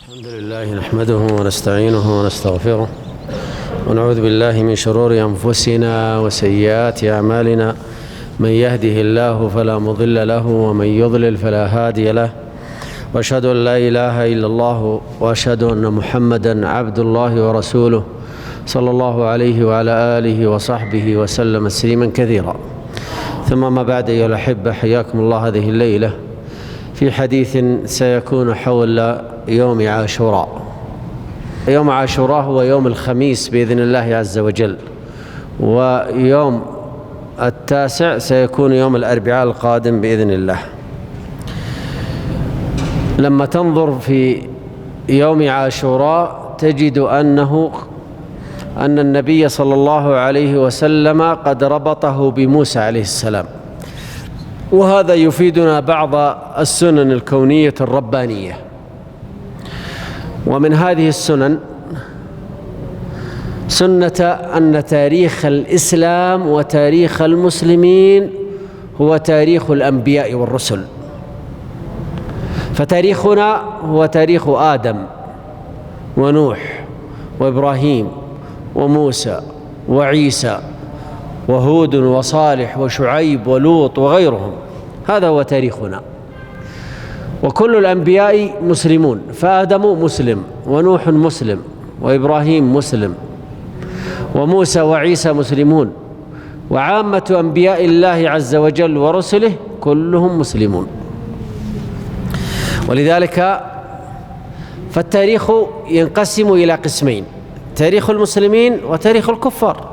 الحمد لله نحمده ونستعينه ونستغفره ونعوذ بالله من شرور أنفسنا وسيئات أعمالنا. من يهده الله فلا مضل له ومن يضلل فلا هادي له، وأشهد أن لا إله إلا الله وأشهد أن محمدا عبد الله ورسوله صلى الله عليه وعلى آله وصحبه وسلم تسليما كثيرا. ثم ما بعد، أيها الأحبة، حياكم الله هذه الليلة في حديث سيكون حول يوم عاشوراء. يوم عاشوراء هو يوم الخميس بإذن الله عز وجل، ويوم التاسع سيكون يوم الأربعاء القادم بإذن الله. لما تنظر في يوم عاشوراء تجد أن النبي صلى الله عليه وسلم قد ربطه بموسى عليه السلام، وهذا يفيدنا بعض السنن الكونية الربانية. ومن هذه السنن سنة أن تاريخ الإسلام وتاريخ المسلمين هو تاريخ الأنبياء والرسل. فتاريخنا هو تاريخ آدم ونوح وإبراهيم وموسى وعيسى وهود وصالح وشعيب ولوط وغيرهم، هذا هو تاريخنا. وكل الأنبياء مسلمون، فآدم مسلم ونوح مسلم وإبراهيم مسلم وموسى وعيسى مسلمون، وعامة أنبياء الله عز وجل ورسله كلهم مسلمون. ولذلك فالتاريخ ينقسم إلى قسمين: تاريخ المسلمين وتاريخ الكفار.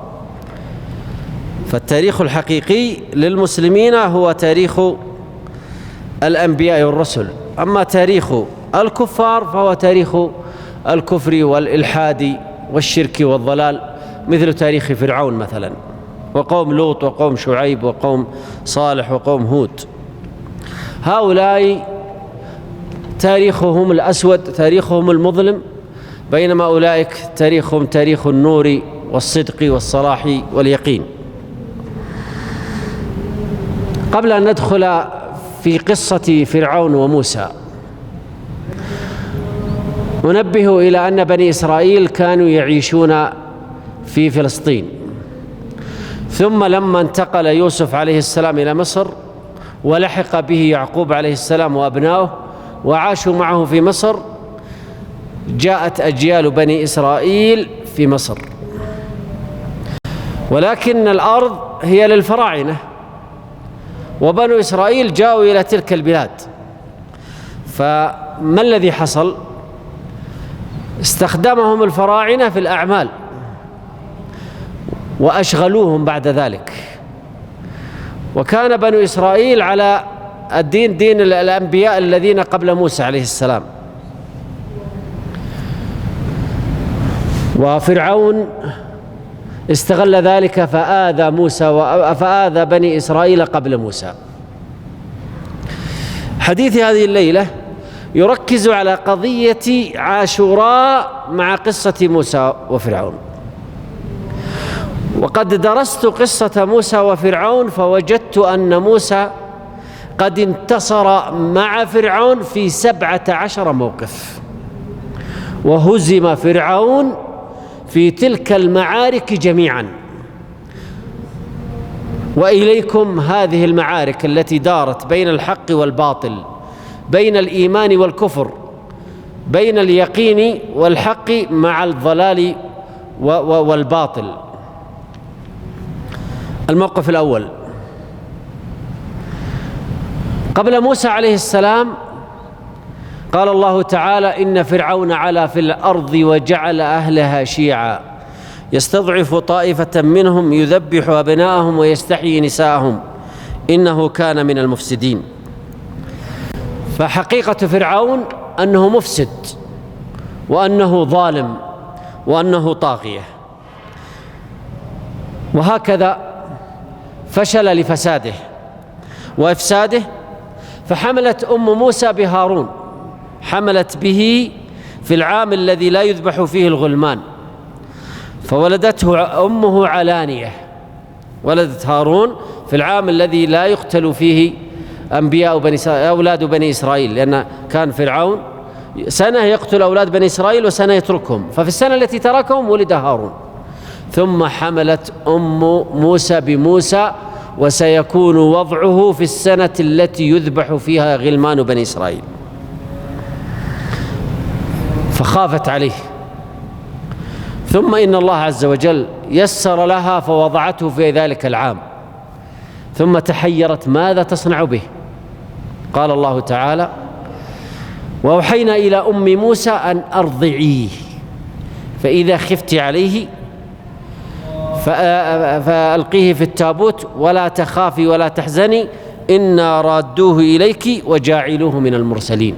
فالتاريخ الحقيقي للمسلمين هو تاريخ الأنبياء والرسل، أما تاريخ الكفار فهو تاريخ الكفر والإلحاد والشرك والضلال، مثل تاريخ فرعون مثلا، وقوم لوط وقوم شعيب وقوم صالح وقوم هود. هؤلاء تاريخهم الأسود، تاريخهم المظلم، بينما أولئك تاريخهم تاريخ النور والصدق والصلاح واليقين. قبل أن ندخل في قصة فرعون وموسى، ننبه إلى أن بني إسرائيل كانوا يعيشون في فلسطين، ثم لما انتقل يوسف عليه السلام إلى مصر ولحق به يعقوب عليه السلام وأبناؤه وعاشوا معه في مصر، جاءت أجيال بني إسرائيل في مصر، ولكن الأرض هي للفراعنة، وبنو إسرائيل جاءوا إلى تلك البلاد. فما الذي حصل؟ استخدمهم الفراعنة في الأعمال وأشغلوهم بعد ذلك، وكان بنو إسرائيل على الدين دين الأنبياء الذين قبل موسى عليه السلام. وفرعون استغل ذلك فآذى بني إسرائيل قبل موسى. حديث هذه الليلة يركز على قضية عاشوراء مع قصة موسى وفرعون. وقد درست قصة موسى وفرعون فوجدت أن موسى قد انتصر مع فرعون في 17 موقف، وهزم فرعون في تلك المعارك جميعا. وإليكم هذه المعارك التي دارت بين الحق والباطل، بين الإيمان والكفر، بين اليقين والحق مع الضلال والباطل. الموقف الأول: قبل موسى عليه السلام قال الله تعالى: إن فرعون علا في الأرض وجعل أهلها شيعا يستضعف طائفة منهم يذبح أبناءهم ويستحيي نساءهم إنه كان من المفسدين. فحقيقة فرعون أنه مفسد، وأنه ظالم، وأنه طاغية، وهكذا فشل لفساده وإفساده. فحملت أم موسى بهارون، حملت به في العام الذي لا يذبح فيه الغلمان، فولدته أمه علانية، ولدت هارون في العام الذي لا يقتل فيه أولاد بني إسرائيل، لأن كان فرعون سنة يقتل أولاد بني إسرائيل وسنة يتركهم، ففي السنة التي تركهم ولد هارون. ثم حملت أم موسى بموسى، وسيكون وضعه في السنة التي يذبح فيها غلمان بني إسرائيل، فخافت عليه. ثم إن الله عز وجل يسر لها فوضعته في ذلك العام، ثم تحيرت ماذا تصنع به. قال الله تعالى: وأوحينا إلى أم موسى أن أرضعيه، فإذا خفت عليه فألقيه في التابوت ولا تخافي ولا تحزني إنا رادوه إليك وجاعلوه من المرسلين.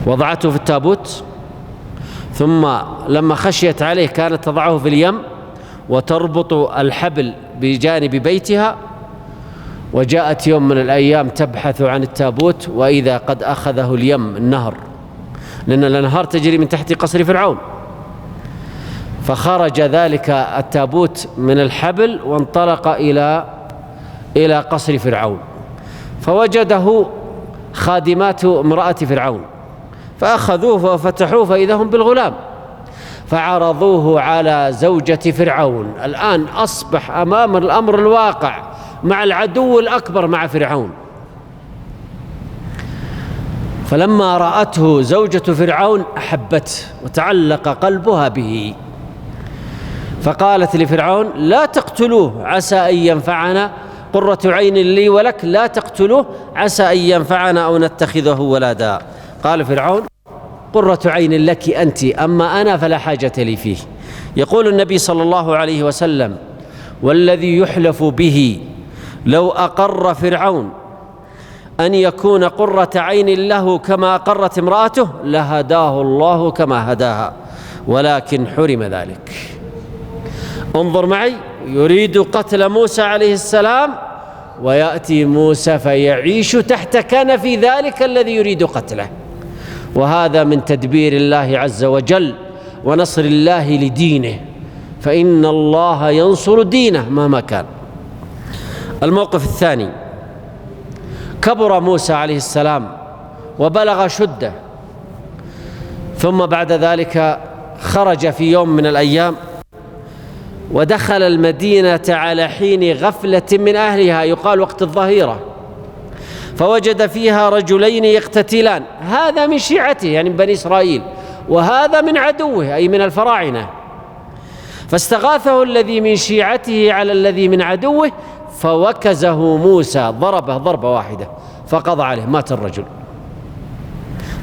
وضعته في التابوت، ثم لما خشيت عليه كانت تضعه في اليم وتربط الحبل بجانب بيتها، وجاءت يوم من الأيام تبحث عن التابوت، وإذا قد أخذه اليم، النهر، لأن الأنهار تجري من تحت قصر فرعون. فخرج ذلك التابوت من الحبل وانطلق إلى قصر فرعون، فوجده خادمات امرأة فرعون، فأخذوه وفتحوه فإذا هم بالغلام، فعرضوه على زوجة فرعون. الآن أصبح أمام الأمر الواقع مع العدو الأكبر، مع فرعون. فلما رأته زوجة فرعون أحبته وتعلق قلبها به، فقالت لفرعون: لا تقتلوه عسى أن ينفعنا، قرة عين لي ولك، لا تقتلوه عسى أن ينفعنا أو نتخذه ولدا. قال فرعون: قرة عين لك أنت، أما أنا فلا حاجة لي فيه. يقول النبي صلى الله عليه وسلم: والذي يحلف به لو أقر فرعون أن يكون قرة عين له كما أقرت امرأته لهداه الله كما هداها، ولكن حرم ذلك. انظر معي، يريد قتل موسى عليه السلام، ويأتي موسى فيعيش تحت كنف ذلك الذي يريد قتله. وهذا من تدبير الله عز وجل ونصر الله لدينه، فإن الله ينصر دينه مهما كان. الموقف الثاني: كبر موسى عليه السلام وبلغ شده، ثم بعد ذلك خرج في يوم من الأيام ودخل المدينة على حين غفلة من أهلها، يقال وقت الظهيرة، فوجد فيها رجلين يقتتلان، هذا من شيعته يعني من بني إسرائيل، وهذا من عدوه أي من الفراعنة. فاستغاثه الذي من شيعته على الذي من عدوه، فوكزه موسى، ضربه ضربة واحدة فقضى عليه، مات الرجل.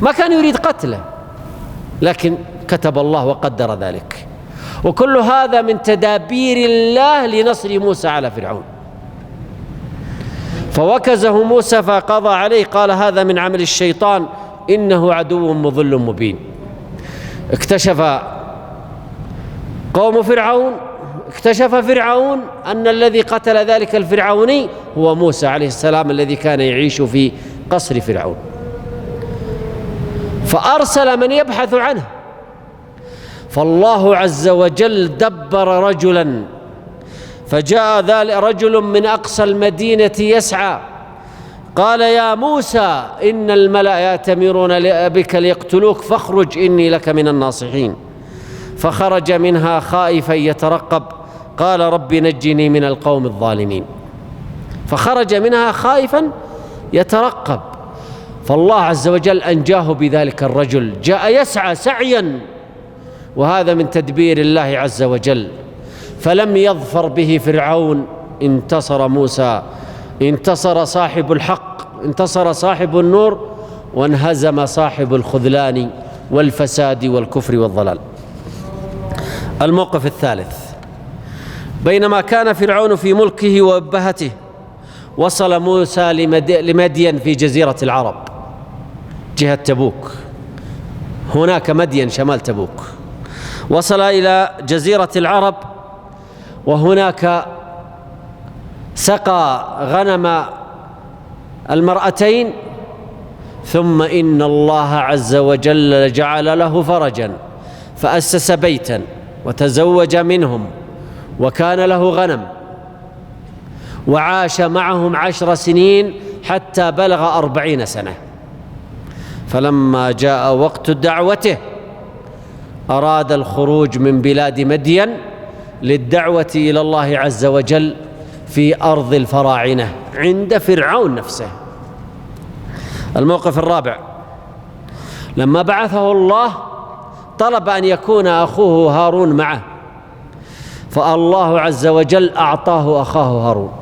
ما كان يريد قتله، لكن كتب الله وقدر ذلك. وكل هذا من تدابير الله لنصر موسى على فرعون. فوكزه موسى فقضى عليه، قال: هذا من عمل الشيطان إنه عدو مضل مبين. اكتشف فرعون أن الذي قتل ذلك الفرعوني هو موسى عليه السلام الذي كان يعيش في قصر فرعون، فأرسل من يبحث عنه. فالله عز وجل دبر رجلا، فجاء ذلك رجل من أقصى المدينة يسعى، قال: يا موسى إن الملأ يأتمرون بك ليقتلوك فاخرج إني لك من الناصحين. فخرج منها خائفا يترقب، قال: رب نجني من القوم الظالمين. فخرج منها خائفا يترقب، فالله عز وجل أنجاه بذلك الرجل، جاء يسعى سعيا، وهذا من تدبير الله عز وجل. فلم يظفر به فرعون، انتصر موسى، انتصر صاحب الحق، انتصر صاحب النور، وانهزم صاحب الخذلان والفساد والكفر والضلال. الموقف الثالث: بينما كان فرعون في ملكه وأبهته، وصل موسى لمدين في جزيرة العرب جهة تبوك، هناك مدين شمال تبوك. وصل إلى جزيرة العرب، وهناك سقى غنم المرأتين، ثم إن الله عز وجل جعل له فرجا، فأسس بيتا وتزوج منهم، وكان له غنم، وعاش معهم 10 سنين حتى بلغ 40 سنة. فلما جاء وقت دعوته أراد الخروج من بلاد مدين للدعوة إلى الله عز وجل في أرض الفراعنة عند فرعون نفسه. الموقف الرابع: لما بعثه الله طلب أن يكون أخوه هارون معه، فالله عز وجل أعطاه أخاه هارون،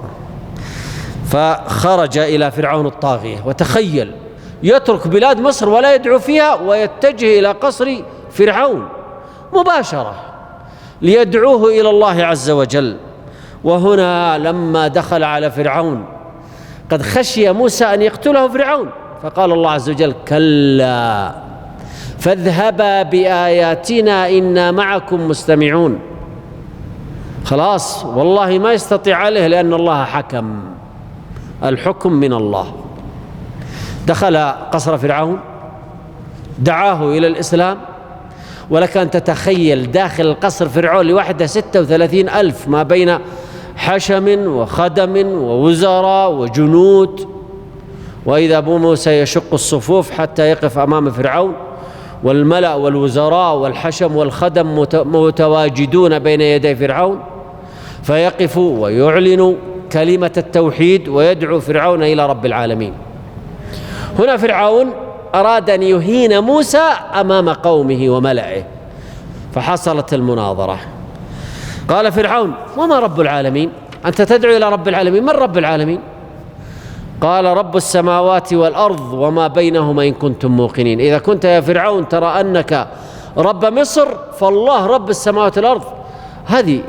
فخرج إلى فرعون الطاغية. وتخيل، يترك بلاد مصر ولا يدعو فيها ويتجه إلى قصر فرعون مباشرة ليدعوه إلى الله عز وجل. وهنا لما دخل على فرعون قد خشي موسى أن يقتله فرعون، فقال الله عز وجل: كلا فاذهبا بآياتنا إنا معكم مستمعون. خلاص والله ما يستطيع عليه، لأن الله حكم، الحكم من الله. دخل قصر فرعون، دعاه إلى الإسلام. ولك أن تتخيل داخل القصر فرعون لوحده 36,000 ما بين حشم وخدم ووزراء وجنود. وإذا أبو موسى يشق الصفوف حتى يقف أمام فرعون، والملأ والوزراء والحشم والخدم متواجدون بين يدي فرعون، فيقف ويعلن كلمة التوحيد ويدعو فرعون إلى رب العالمين. هنا فرعون أراد أن يهين موسى أمام قومه وملئه، فحصلت المناظرة. قال فرعون: وما رب العالمين؟ أنت تدعو إلى رب العالمين، من رب العالمين؟ قال: رب السماوات والأرض وما بينهما إن كنتم موقنين. إذا كنت يا فرعون ترى أنك رب مصر، فالله رب السماوات والأرض. هذه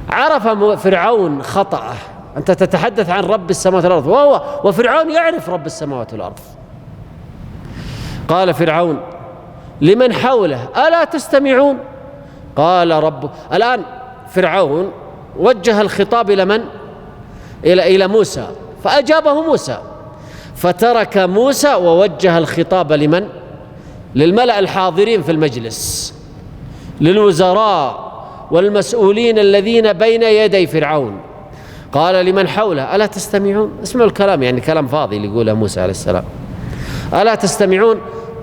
عرف فرعون خطأه، أنت تتحدث عن رب السماوات والأرض، وفرعون يعرف رب السماوات والأرض. قال فرعون لمن حوله: ألا تستمعون؟ قال رب. الآن فرعون وجه الخطاب إلى من؟ إلى موسى، فأجابه موسى، فترك موسى ووجه الخطاب لمن؟ للملأ الحاضرين في المجلس، للوزراء والمسؤولين الذين بين يدي فرعون. قال لمن حوله: ألا تستمعون؟ اسمعوا الكلام، يعني كلام فاضي اللي يقوله موسى عليه السلام. ألا تستمعون؟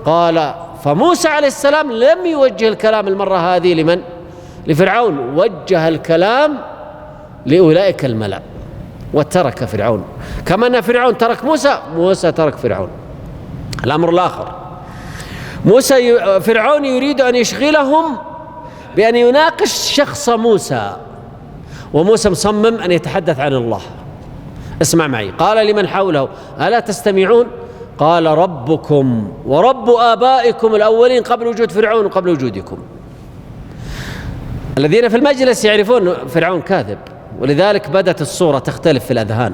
قال. فموسى عليه السلام لم يوجه الكلام المرة هذه لمن؟ لفرعون، وجه الكلام لأولئك الملأ وترك فرعون. كما أن فرعون ترك موسى، موسى ترك فرعون. الأمر الآخر: فرعون يريد أن يشغلهم بأن يناقش شخص موسى، وموسى مصمم أن يتحدث عن الله. اسمع معي. قال لمن حوله: ألا تستمعون؟ قال: ربكم ورب آبائكم الأولين قبل وجود فرعون وقبل وجودكم. الذين في المجلس يعرفون فرعون كاذب، ولذلك بدت الصورة تختلف في الأذهان.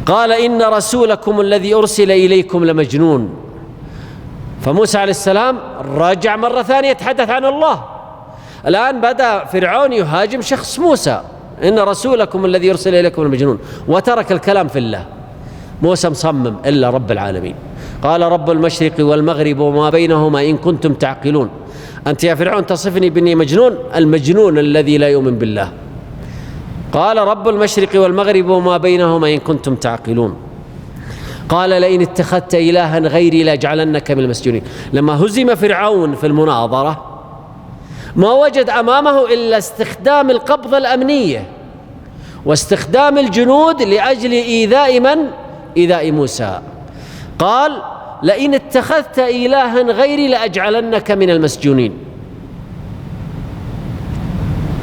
قال: إن رسولكم الذي أرسل إليكم لمجنون. فموسى عليه السلام رجع مرة ثانية يتحدث عن الله. الآن بدأ فرعون يهاجم شخص موسى: إن رسولكم الذي أرسل إليكم لمجنون، وترك الكلام في الله. موسى مصمم إلا رب العالمين. قال: رب المشرق والمغرب وما بينهما إن كنتم تعقلون. أنت يا فرعون تصفني بأني مجنون؟ المجنون الذي لا يؤمن بالله. قال: رب المشرق والمغرب وما بينهما إن كنتم تعقلون. قال: لئن اتخذت إلها غيري لأجعلنك من المسجونين. لما هزم فرعون في المناظرة ما وجد أمامه إلا استخدام القبضة الأمنية واستخدام الجنود لأجل إيذاء من؟ إيذاء موسى. قال: لئن اتخذت إلها غيري لأجعلنك من المسجونين.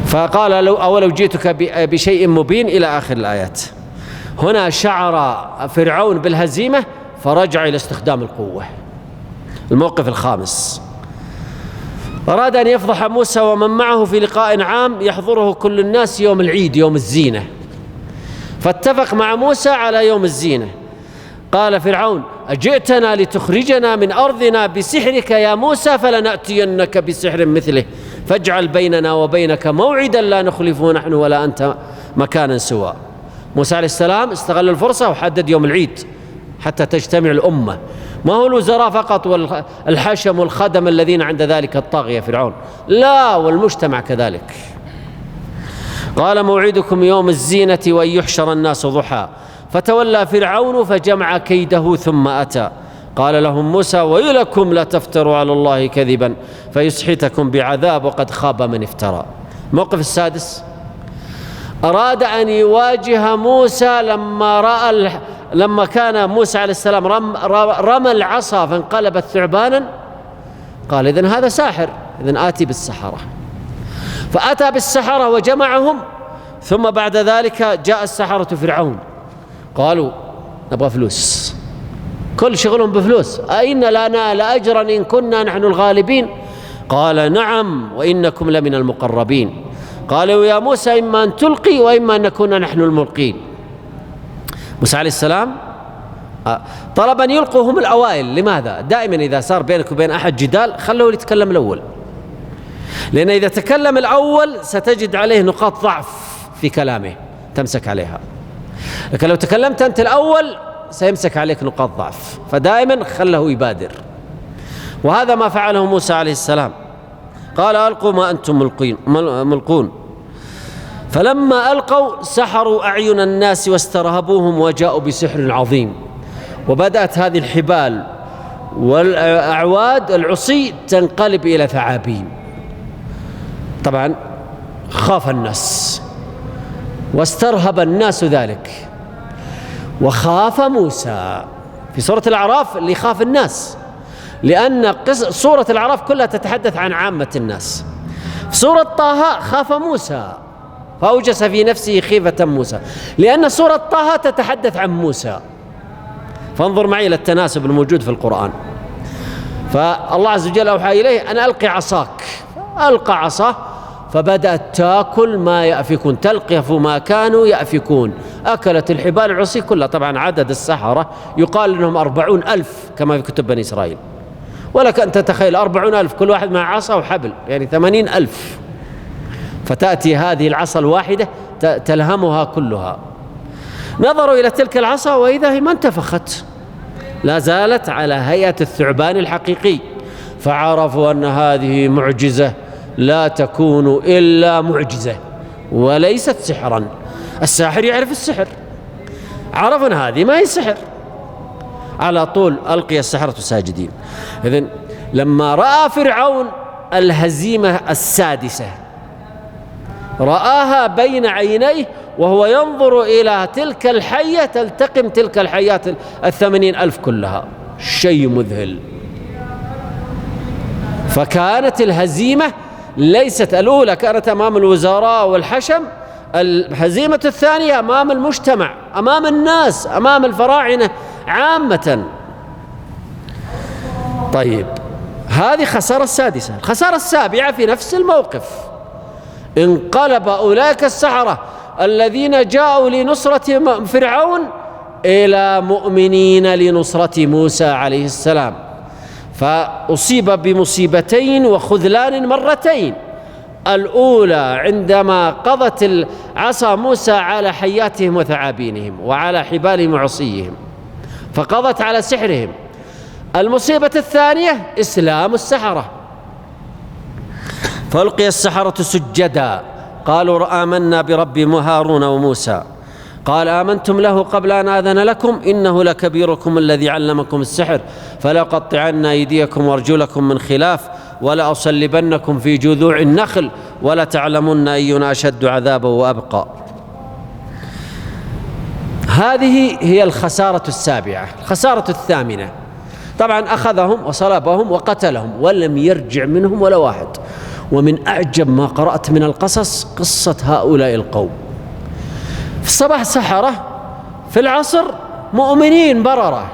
فقال: أولو جئتك بشيء مبين إلى آخر الآيات. هنا شعر فرعون بالهزيمة فرجع إلى استخدام القوة. الموقف الخامس: أراد أن يفضح موسى ومن معه في لقاء عام يحضره كل الناس يوم العيد، يوم الزينة، فاتفق مع موسى على يوم الزينة. قال فرعون: أجئتنا لتخرجنا من أرضنا بسحرك يا موسى؟ فلنأتينك بسحر مثله فاجعل بيننا وبينك موعدا لا نخلفه نحن ولا أنت مكانا سوى. موسى عليه السلام استغل الفرصة وحدد يوم العيد حتى تجتمع الأمة، ما هو الوزراء فقط والحشم والخدم الذين عند ذلك الطاغية فرعون، لا، والمجتمع كذلك. قال: موعدكم يوم الزينة وأن يحشر الناس ضحى. فتولى فرعون فجمع كيده ثم أتى. قال لهم موسى: ويلكم لا تفتروا على الله كذبا فيسحتكم بعذاب وقد خاب من افترى. الموقف السادس: أراد أن يواجه موسى لما كان موسى عليه السلام رمى العصا فانقلبت ثعبانا، قال: إذن هذا ساحر، إذن آتي بالسحرة. فأتى بالسحرة وجمعهم، ثم بعد ذلك جاء السحرة فرعون قالوا: نبغى فلوس، كل شغلهم بفلوس، أئن لنا لأجرا إن كنا نحن الغالبين؟ قال: نعم وإنكم لمن المقربين. قالوا: يا موسى إما أن تلقي وإما أن نكون نحن الملقين. موسى عليه السلام طلب أن يلقوا هم الأوائل. لماذا؟ دائما إذا صار بينك وبين أحد جدال خلوه يتكلم الأول، لأن إذا تكلم الأول ستجد عليه نقاط ضعف في كلامه تمسك عليها، لكن لو تكلمت أنت الأول سيمسك عليك نقاط ضعف، فدائما خله يبادر. وهذا ما فعله موسى عليه السلام، قال: ألقوا ما أنتم ملقون. فلما ألقوا سحروا أعين الناس واسترهبوهم وجاءوا بسحر عظيم. وبدأت هذه الحبال والأعواد العصي تنقلب إلى ثعابين. طبعا خاف الناس واسترهب الناس ذلك، وخاف موسى. في سورة الأعراف اللي يخاف الناس، لأن سورة الأعراف كلها تتحدث عن عامة الناس. في سورة طه خاف موسى فأوجس في نفسه خيفة موسى، لأن سورة طه تتحدث عن موسى. فانظر معي إلى التناسب الموجود في القرآن. فالله عز وجل أوحى إليه أن ألقي عصاك، ألقى عصاه فبدأت تأكل ما يأفكون، تلقف ما كانوا يأفكون، أكلت الحبال العصي كلها. طبعا عدد السحرة يقال أنهم 40,000 كما في كتب بني إسرائيل، ولك أن تتخيل 40,000 كل واحد مع عصا وحبل، يعني 80,000. فتأتي هذه العصا الواحدة تلهمها كلها. نظروا إلى تلك العصا وإذا هي ما انتفخت، لا زالت على هيئة الثعبان الحقيقي، فعرفوا أن هذه معجزة لا تكون إلا معجزة وليست سحرا. الساحر يعرف السحر، عرفوا أن هذه ما هي سحر، على طول ألقي السحرة ساجدين. إذن لما رأى فرعون الهزيمة السادسة، رآها بين عينيه وهو ينظر إلى تلك الحية تلتقم تلك الحيات 80,000 كلها، شيء مذهل. فكانت الهزيمة ليست الأولى كانت أمام الوزراء والحشم، الهزيمة الثانية أمام المجتمع، أمام الناس، أمام الفراعنة عامة. طيب، هذه خسارة السادسة. الخسارة السابعة في نفس الموقف: انقلب أولئك السحرة الذين جاءوا لنصرة فرعون إلى مؤمنين لنصرة موسى عليه السلام، فأصيب بمصيبتين وخذلان مرتين. الأولى عندما قضت عصا موسى على حياتهم وثعابينهم وعلى حبالهم وعصيهم، فقضت على سحرهم. المصيبة الثانية إسلام السحرة، فألقي السحرة سجدا قالوا آمنا برب هارون وموسى. قال: آمنتم له قبل أن آذن لكم إنه لكبيركم الذي علمكم السحر فلأقطعن أيديكم وأرجلكم من خلاف ولأصلبنكم في جذوع النخل ولتعلمن أينا أشد عذابا وأبقى. هذه هي الخسارة السابعة. الخسارة الثامنة: طبعا أخذهم وصلبهم وقتلهم ولم يرجع منهم ولا واحد. ومن أعجب ما قرأت من القصص قصة هؤلاء القوم. في الصباح سحرة، في العصر مؤمنين بررة.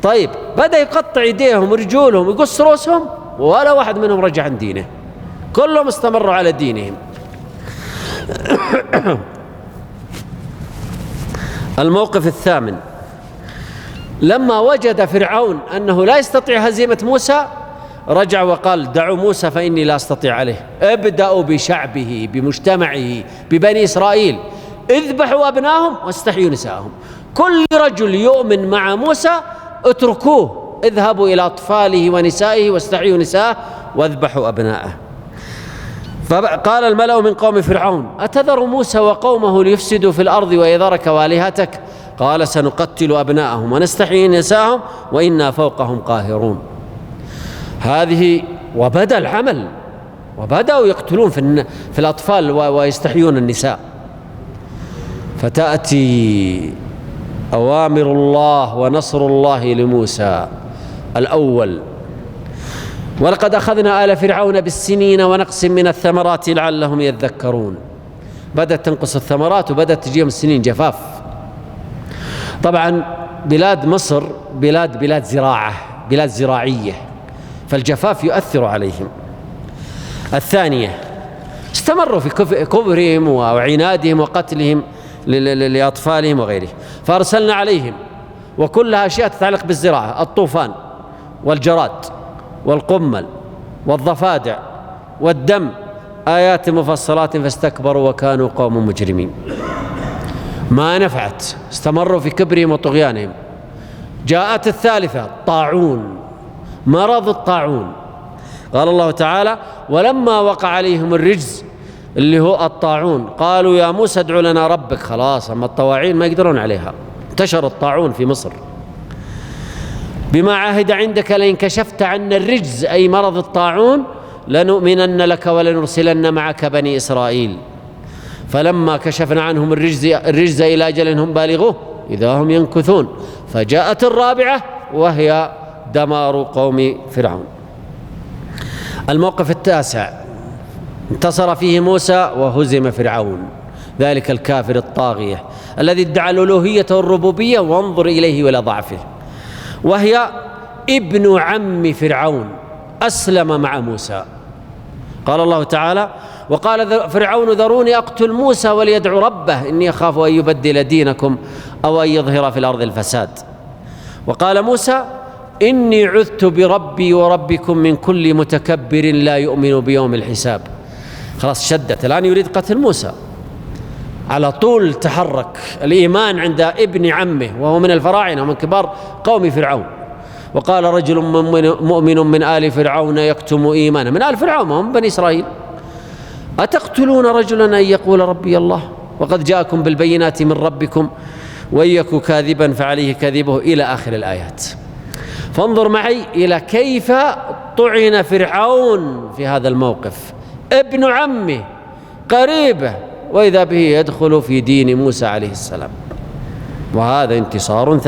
طيب، بدأ يقطع يديهم ورجولهم ويقص رؤوسهم ولا واحد منهم رجع عن دينه، كلهم استمروا على دينهم. الموقف الثامن: لما وجد فرعون أنه لا يستطيع هزيمة موسى رجع وقال: دعوا موسى فإني لا أستطيع عليه. ابدأوا بشعبه، بمجتمعه، ببني إسرائيل، اذبحوا أبنائهم واستحيوا نساءهم. كل رجل يؤمن مع موسى اتركوه، اذهبوا إلى أطفاله ونسائه واستحيوا نساءه واذبحوا أبنائه. فقال الملأ من قوم فرعون: أتذر موسى وقومه ليفسدوا في الأرض ويذرك وآلهتك؟ قال سنقتل أبناءهم ونستحيي نساءهم وإنا فوقهم قاهرون. هذه وبدأ العمل، وبدأوا يقتلون في الأطفال ويستحيون النساء. فتأتي أوامر الله ونصر الله لموسى الأول: ولقد أخذنا آل فرعون بالسنين ونقص من الثمرات لعلهم يذكرون. بدأت تنقص الثمرات وبدأت تجيهم السنين جفاف. طبعا بلاد مصر بلاد زراعة، بلاد زراعية، فالجفاف يؤثر عليهم. الثانية استمروا في كبرهم وعنادهم وقتلهم لأطفالهم وغيره، فأرسلنا عليهم، وكلها أشياء تتعلق بالزراعة: الطوفان والجراد والقمل والضفادع والدم، آيات مفصلات فاستكبروا وكانوا قوم مجرمين. ما نفعت، استمروا في كبرهم وطغيانهم. جاءت الثالثة: الطاعون، مرض الطاعون. قال الله تعالى: ولما وقع عليهم الرجز اللي هو الطاعون قالوا يا موسى ادع لنا ربك. خلاص، أما الطواعين ما يقدرون عليها، انتشر الطاعون في مصر. بما عهد عندك لئن كشفت عنا الرجز، أي مرض الطاعون، لنؤمنن لك ولنرسلن معك بني إسرائيل. فلما كشفنا عنهم الرجز إلى أجل هم بالغوه إذا هم ينكثون. فجاءت الرابعة وهي دمار قوم فرعون. الموقف التاسع: انتصر فيه موسى وهزم فرعون، ذلك الكافر الطاغية الذي ادعى الألوهية والربوبية، وانظر إليه ولا ضعفه. وهي ابن عم فرعون، أسلم مع موسى. قال الله تعالى: وقال فرعون ذروني أقتل موسى وليدعو ربه إني أخاف أن يبدل دينكم أو أن يظهر في الأرض الفساد. وقال موسى: إني عذت بربي وربكم من كل متكبر لا يؤمن بيوم الحساب. خلاص شدت، الآن يريد قتل موسى. على طول تحرك الإيمان عند ابن عمه، وهو من الفراعنة ومن كبار قوم فرعون. وقال رجل مؤمن من آل فرعون يكتم إيمانه، من آل فرعون هم بني إسرائيل: أتقتلون رجلا أن يقول ربي الله وقد جاءكم بالبينات من ربكم وإن يك كاذبا فعليه كذبه، إلى آخر الآيات. فانظر معي إلى كيف طعن فرعون في هذا الموقف، ابن عمه قريبه، وإذا به يدخل في دين موسى عليه السلام. وهذا انتصار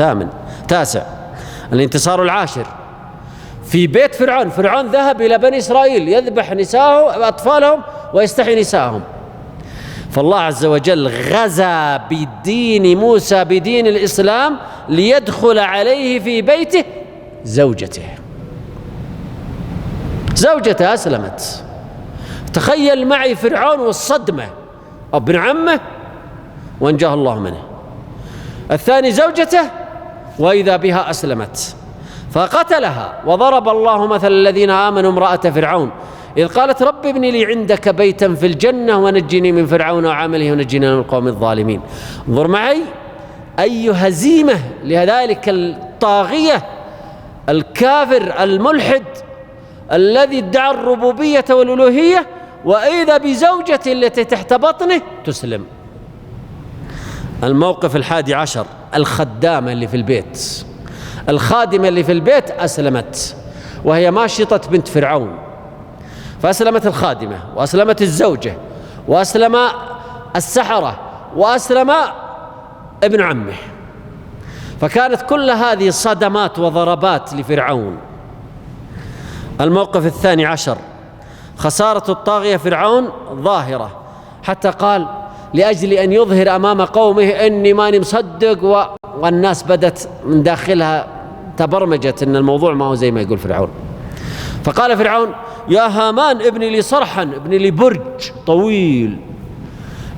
تاسع. الانتصار العاشر في بيت فرعون. فرعون ذهب إلى بني إسرائيل يذبح نساءهم وأطفالهم ويستحيي نساءهم، فالله عز وجل غزا بدين موسى، بدين الإسلام، ليدخل عليه في بيته زوجته أسلمت. تخيل معي فرعون والصدمة، ابن عمه وانجاه الله منه، الثاني زوجته وإذا بها أسلمت فقتلها. وضرب الله مثل الذين آمنوا امرأة فرعون إذ قالت رب ابن لي عندك بيتا في الجنة ونجني من فرعون وعمله ونجني من القوم الظالمين. انظر معي أي هزيمة لذلك الطاغية الكافر الملحد الذي ادعى الربوبية والألوهية، وإذا بزوجة التي تحت بطنه تسلم. الموقف 11: الخدامة اللي في البيت، الخادمة اللي في البيت أسلمت، وهي ماشطة بنت فرعون، فأسلمت الخادمة وأسلمت الزوجة وأسلم السحرة وأسلم ابن عمه. فكانت كل هذه صدمات وضربات لفرعون. الموقف 12: خسارة الطاغية فرعون ظاهرة، حتى قال لأجل أن يظهر أمام قومه إني ماني مصدق، والناس بدت من داخلها تبرمجت أن الموضوع ما هو زي ما يقول فرعون. فقال فرعون يا هامان ابن لي صرحا، ابن لي برج طويل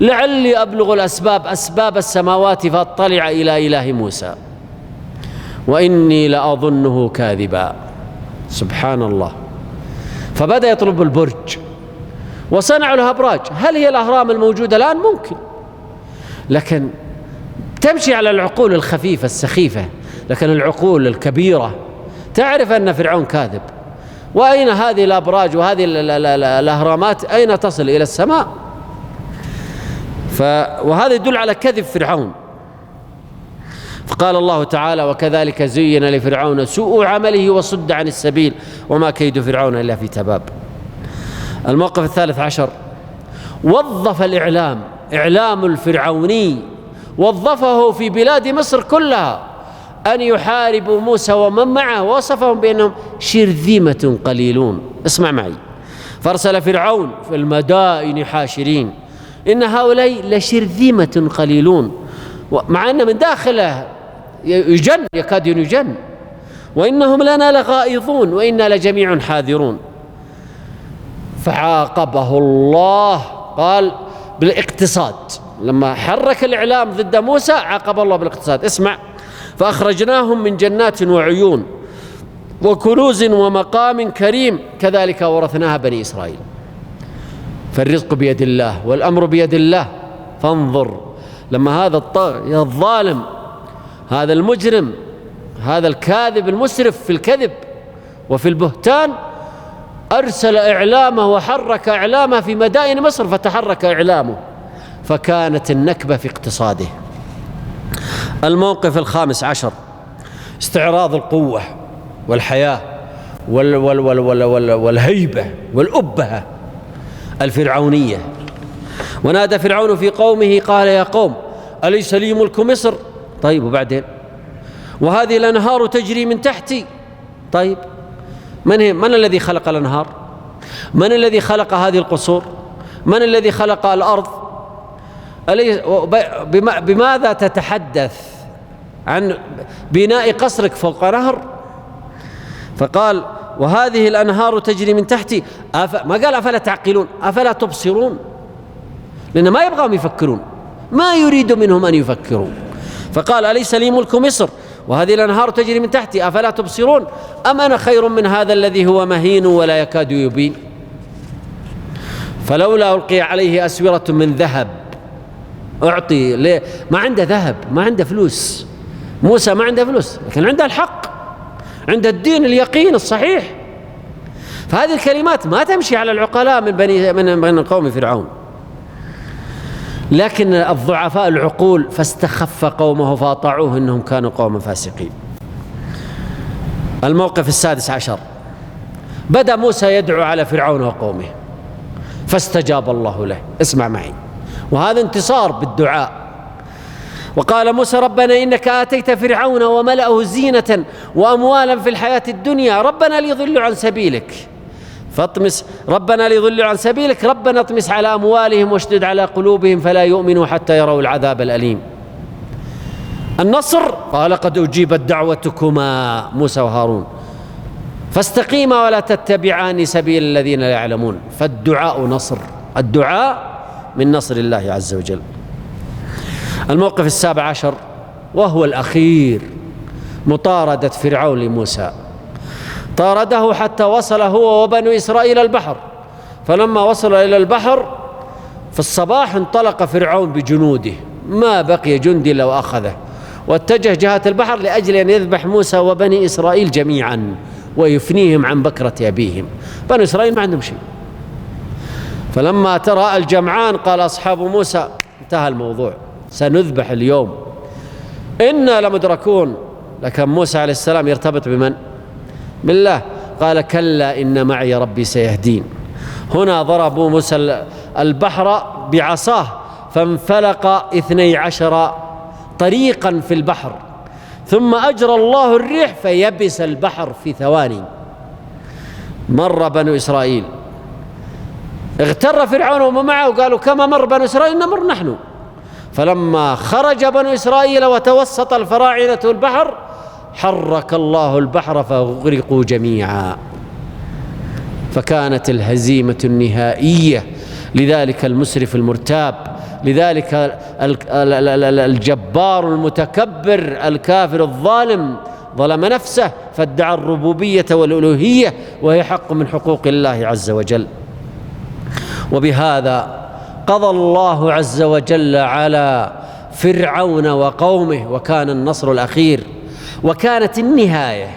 لعلي أبلغ أسباب السماوات فأطلع إلى إله موسى وإني لأظنه كاذبا. سبحان الله. فبدأ يطلب البرج وصنعوا له أبراج. هل هي الأهرام الموجودة الآن؟ ممكن، لكن تمشي على العقول الخفيفة السخيفة، لكن العقول الكبيرة تعرف أن فرعون كاذب. وأين هذه الأبراج وهذه الأهرامات؟ أين تصل؟ إلى السماء. وهذا يدل على كذب فرعون. فقال الله تعالى: وكذلك زين لفرعون سوء عمله وصد عن السبيل وما كيد فرعون إلا في تباب. الموقف الثالث عشر: وظف إعلام الفرعوني وظفه في بلاد مصر كلها أن يحاربوا موسى ومن معه، ووصفهم بأنهم شرذمة قليلون. اسمع معي: فارسل فرعون في المدائن حاشرين إن هؤلاء لشرذمة قليلون، مع أن من داخله يكاد يجن، وإنهم لنا لغائظون وإنا لجميع حاذرون. فعاقبه الله، قال بالاقتصاد، لما حرك الإعلام ضد موسى عاقب الله بالاقتصاد. اسمع: فأخرجناهم من جنات وعيون وكنوز ومقام كريم كذلك ورثناها بني إسرائيل. فالرزق بيد الله والأمر بيد الله. فانظر لما هذا الطاغي الظالم، هذا المجرم، هذا الكاذب المسرف في الكذب وفي البهتان، أرسل إعلامه وحرك إعلامه في مدائن مصر، فتحرك إعلامه، فكانت النكبة في اقتصاده. الموقف الخامس عشر: استعراض القوة والحياة والهيبة والأبهة الفرعونية. ونادى فرعون في قومه قال: يا قوم أليس لي ملك مصر؟ طيب وبعدين؟ وهذه الأنهار تجري من تحتي. طيب من الذي خلق الأنهار؟ من الذي خلق هذه القصور؟ من الذي خلق الأرض؟ بماذا تتحدث عن بناء قصرك فوق نهر؟ فقال: وهذه الأنهار تجري من تحتي. ما قال أفلا تعقلون، أفلا تبصرون، لأن ما يبغون يفكرون، ما يريد منهم أن يفكروا. فقال: أليس لي ملك مصر وهذه الأنهار تجري من تحتي أفلا تبصرون أم أنا خير من هذا الذي هو مهين ولا يكاد يبين. فلولا ألقي عليه أسورة من ذهب. أعطي ليه؟ ما عنده ذهب، ما عنده فلوس. موسى ما عنده فلوس، لكن عنده الحق، عنده الدين اليقين الصحيح. فهذه الكلمات ما تمشي على العقلاء من قوم فرعون، لكن الضعفاء العقول فاستخف قومه فأطاعوه إنهم كانوا قوما فاسقين. الموقف السادس عشر: بدأ موسى يدعو على فرعون وقومه فاستجاب الله له. اسمع معي، وهذا انتصار بالدعاء. وقال موسى: ربنا إنك آتيت فرعون وملأه زينة وأموالا في الحياة الدنيا ربنا ليضلوا عن سبيلك ربنا اطمس على أموالهم واشدد على قلوبهم فلا يؤمنوا حتى يروا العذاب الأليم. النصر قال: قد أجيبت دعوتكما موسى وهارون فاستقيما ولا تتبعان سبيل الذين لا يعلمون. فالدعاء نصر، الدعاء من نصر الله عز وجل. الموقف السابع عشر وهو الأخير: مطاردة فرعون لموسى. طارده حتى وصل هو وبنو إسرائيل البحر، فلما وصل إلى البحر في الصباح انطلق فرعون بجنوده، ما بقي جندي لو أخذه، واتجه جهة البحر لأجل أن يذبح موسى وبني إسرائيل جميعا ويفنيهم عن بكرة أبيهم. بنو إسرائيل ما عندهم شيء. فلما تراءى الجمعان قال أصحاب موسى: انتهى الموضوع، سنذبح اليوم، إنا لمدركون. لكن موسى عليه السلام يرتبط بمن؟ بالله. قال: كلا إن معي ربي سيهدين. هنا ضربوا موسى البحر بعصاه فانفلق 12 طريقا في البحر، ثم أجرى الله الريح فيبس البحر في ثواني. مر بنو إسرائيل، اغتر فرعون ومن معه وقالوا: كما مر بنو إسرائيل نمر نحن. فلما خرج بنو إسرائيل وتوسط الفراعنة البحر حرك الله البحر فأغرقوا جميعا. فكانت الهزيمة النهائية لذلك المسرف المرتاب، لذلك الجبار المتكبر الكافر الظالم، ظلم نفسه فادعى الربوبية والألوهية وهي حق من حقوق الله عز وجل. وبهذا قضى الله عز وجل على فرعون وقومه، وكان النصر الأخير وكانت النهاية.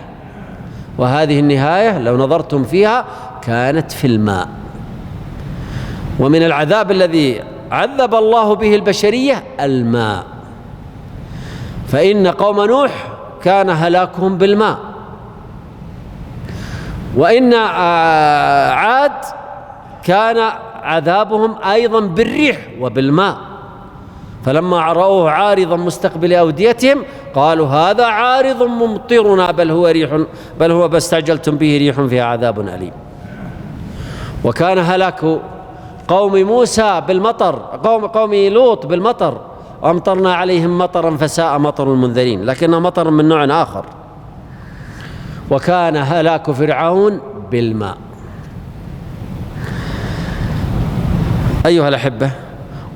وهذه النهاية لو نظرتم فيها كانت في الماء. ومن العذاب الذي عذب الله به البشرية الماء. فإن قوم نوح كان هلاكهم بالماء، وإن عاد كان عذابهم أيضا بالريح وبالماء، فلما رأوه عارضا مستقبل أوديتهم قالوا هذا عارض ممطرنا بل هو ما استعجلتم به ريح فيها عذاب أليم. وكان هلاك قوم موسى بالمطر، قوم لوط بالمطر، وأمطرنا عليهم مطرا فساء مطر المنذرين، لكنه مطر من نوع آخر. وكان هلاك فرعون بالماء. أيها الأحبة،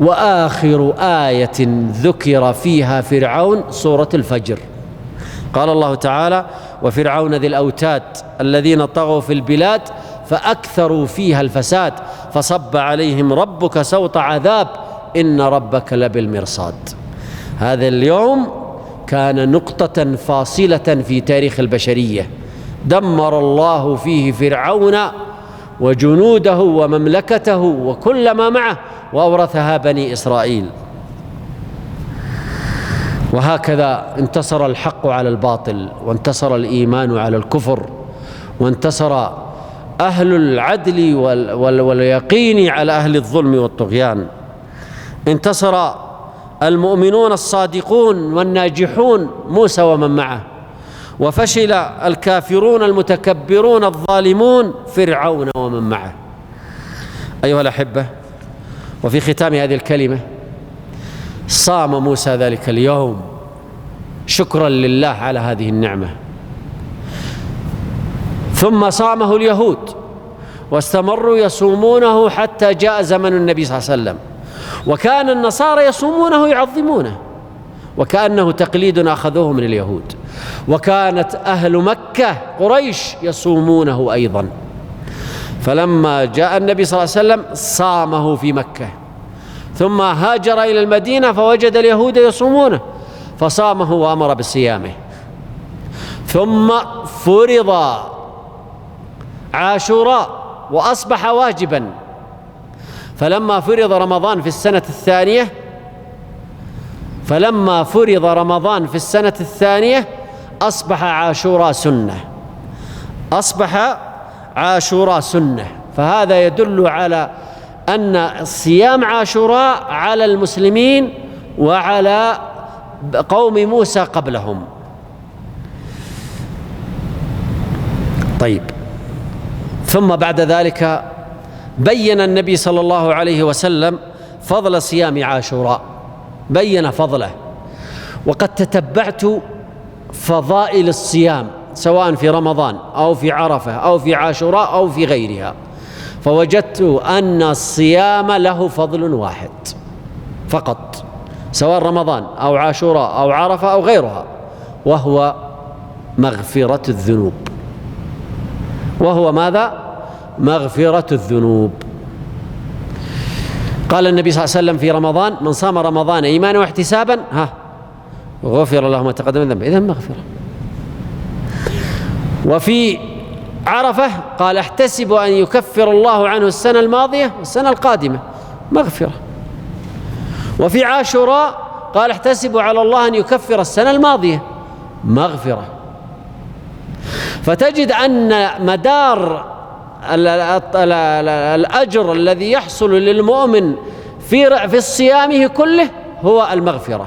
وآخر آية ذكر فيها فرعون سورة الفجر، قال الله تعالى: وفرعون ذي الأوتاد الذين طغوا في البلاد فأكثروا فيها الفساد فصب عليهم ربك سوط عذاب إن ربك لبالمرصاد. هذا اليوم كان نقطة فاصلة في تاريخ البشرية، دمر الله فيه فرعون وجنوده ومملكته وكل ما معه وأورثها بني إسرائيل. وهكذا انتصر الحق على الباطل، وانتصر الإيمان على الكفر، وانتصر أهل العدل واليقين على أهل الظلم والطغيان. انتصر المؤمنون الصادقون والناجحون موسى ومن معه، وفشل الكافرون المتكبرون الظالمون فرعون ومن معه. أيها الأحبة، وفي ختام هذه الكلمة، صام موسى ذلك اليوم شكرا لله على هذه النعمة، ثم صامه اليهود واستمروا يصومونه حتى جاء زمن النبي صلى الله عليه وسلم، وكان النصارى يصومونه يعظمونه وكأنه تقليد أخذوه من اليهود، وكانت أهل مكة قريش يصومونه أيضا. فلما جاء النبي صلى الله عليه وسلم صامه في مكة، ثم هاجر إلى المدينة فوجد اليهود يصومونه فصامه وأمر بصيامه، ثم فرض عاشوراء وأصبح واجبا. فلما فرض رمضان في السنة الثانية أصبح عاشوراء سنة. فهذا يدل على أن صيام عاشوراء على المسلمين وعلى قوم موسى قبلهم. طيب، ثم بعد ذلك بين النبي صلى الله عليه وسلم فضل صيام عاشوراء، بين فضله. وقد تتبعت فضائل الصيام سواء في رمضان أو في عرفة أو في عاشوراء أو في غيرها، فوجدت أن الصيام له فضل واحد فقط، سواء رمضان أو عاشوراء أو عرفة أو غيرها، وهو مغفرة الذنوب. وهو ماذا؟ مغفرة الذنوب. قال النبي صلى الله عليه وسلم في رمضان: من صام رمضان إيمانا واحتسابا غفر له ما تقدم من ذنبه. إذن مغفرة. وفي عرفة قال: احتسب أن يكفر الله عنه السنة الماضية والسنة القادمة، مغفرة. وفي عاشوراء قال: احتسب على الله أن يكفر السنة الماضية، مغفرة. فتجد أن مدار الأجر الذي يحصل للمؤمن في صيامه كله هو المغفرة.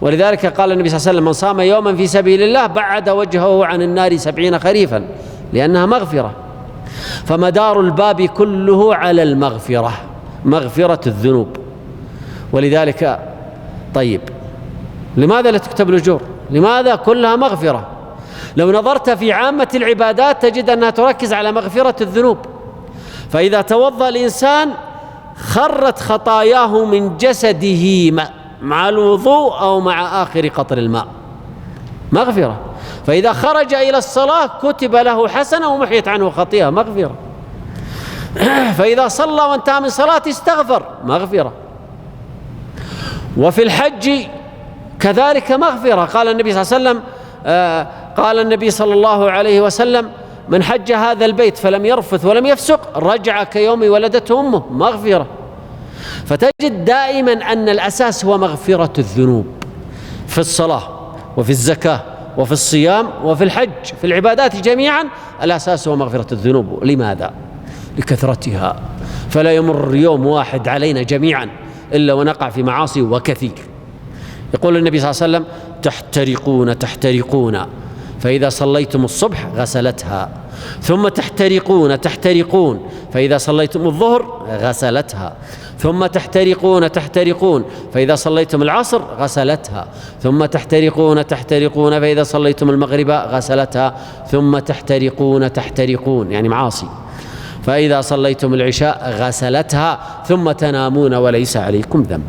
ولذلك قال النبي صلى الله عليه وسلم: من صام يوما في سبيل الله بعد وجهه عن النار 70 خريفا، لأنها مغفرة. فمدار الباب كله على المغفرة، مغفرة الذنوب. ولذلك طيب، لماذا لا تكتب الأجور؟ لماذا كلها مغفرة؟ لو نظرت في عامة العبادات تجد أنها تركز على مغفرة الذنوب. فإذا توضأ الإنسان خرت خطاياه من جسده مع الوضوء أو مع آخر قطر الماء، مغفرة. فإذا خرج إلى الصلاة كتب له حسنة ومحيت عنه خطيئة، مغفرة. فإذا صلى وانتهى من صلاته استغفر، مغفرة. وفي الحج كذلك مغفرة. قال النبي صلى الله عليه وسلم: من حج هذا البيت فلم يرفث ولم يفسق رجع كيوم ولدته أمه، مغفرة. فتجد دائما أن الأساس هو مغفرة الذنوب في الصلاة. وفي الزكاة وفي الصيام وفي الحج، في العبادات جميعا الأساس هو مغفرة الذنوب. لماذا؟ لكثرتها، فلا يمر يوم واحد علينا جميعا إلا ونقع في معاصي وكثير. يقول النبي صلى الله عليه وسلم: تحترقون فإذا صليتم الصبح غسلتها، ثم تحترقون فإذا صليتم الظهر غسلتها، ثم تحترقون فإذا صليتم العصر غسلتها، ثم تحترقون فإذا صليتم المغرب غسلتها، ثم تحترقون يعني معاصي فإذا صليتم العشاء غسلتها، ثم تنامون وليس عليكم ذنب.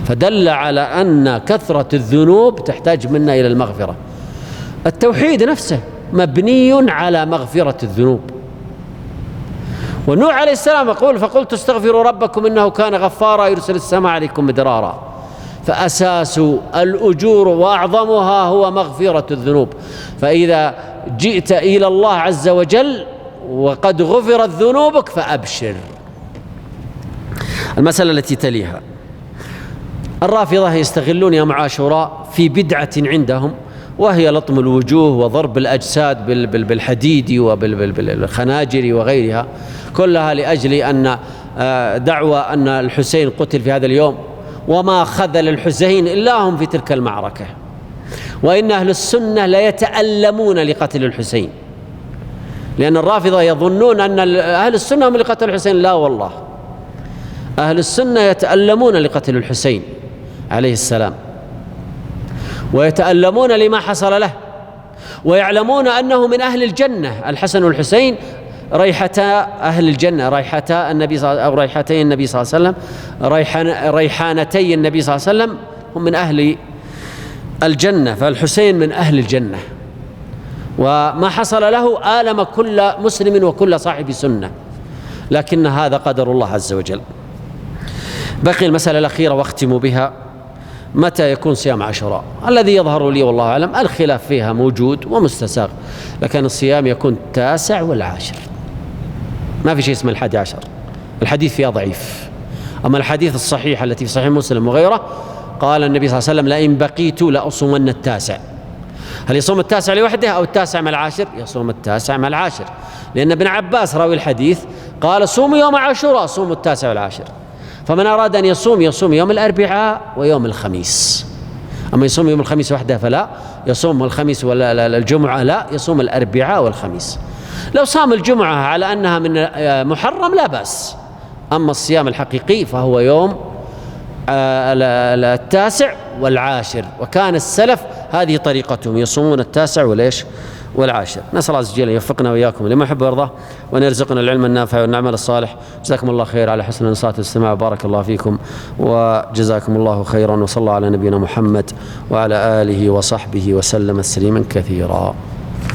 فدل على أن كثرة الذنوب تحتاج منا إلى المغفرة. التوحيد نفسه مبني على مغفرة الذنوب. ونوح عليه السلام يقول: فقلت استغفروا ربكم إنه كان غفارا يرسل السماء عليكم مدرارا. فأساس الأجور وأعظمها هو مغفرة الذنوب. فإذا جئت إلى الله عز وجل وقد غفرت ذنوبك فأبشر. المسألة التي تليها: الرافضة يستغلون يوم عاشوراء في بدعة عندهم، وهي لطم الوجوه وضرب الأجساد بالحديد وبالخناجر وغيرها، كلها لأجل أن دعوى أن الحسين قتل في هذا اليوم، وما خذل الحسين إلا هم في تلك المعركة. وإن أهل السنة لا يتألمون لقتل الحسين، لأن الرافضة يظنون أن أهل السنة هم اللي قتلوا الحسين. لا والله، أهل السنة يتألمون لقتل الحسين عليه السلام، ويتألمون لما حصل له، ويعلمون أنه من أهل الجنة. الحسن والحسين ريحتا أهل الجنة، ريحتا النبي أو ريحتي النبي صلى الله عليه وسلم، ريحانتي النبي صلى الله عليه وسلم، هم من أهل الجنة، فالحسين من أهل الجنة. وما حصل له آلم كل مسلم وكل صاحب سنة، لكن هذا قدر الله عز وجل. بقي المسألة الأخيرة واختم بها: متى يكون صيام عاشوراء؟ الذي يظهر لي والله أعلم الخلاف فيها موجود ومستساغ، لكن الصيام يكون 9 والعاشر، ما في شيء اسمه 11. الحديث فيها ضعيف. أما الحديث الصحيح التي في صحيح مسلم وغيره قال النبي صلى الله عليه وسلم: لئن بقيت لأصومن 9. هل يصوم 9 لوحده أو 9 مع 10؟ يصوم 9 مع 10، لأن ابن عباس راوي الحديث قال: صوموا يوم عاشوراء، صوموا 9 والعاشر. فمن أراد أن يصوم يوم الأربعاء ويوم الخميس. أما يصوم يوم الخميس وحده فلا، يصوم الخميس ولا الجمعة لا، يصوم الأربعاء والخميس. لو صام الجمعة على أنها من محرم لا بأس. أما الصيام الحقيقي فهو يوم 9 والعاشر، وكان السلف هذه طريقتهم، يصومون 9 والعاشر. نسأل الله عز وجل أن يوفقنا وإياكم لما يحب ويرضاه، وأن يرزقنا العلم النافع والعمل الصالح. جزاكم الله خير على حسن الإنصات والاستماع، بارك الله فيكم وجزاكم الله خيرا، وصلى الله على نبينا محمد وعلى آله وصحبه وسلم تسليما كثيرا.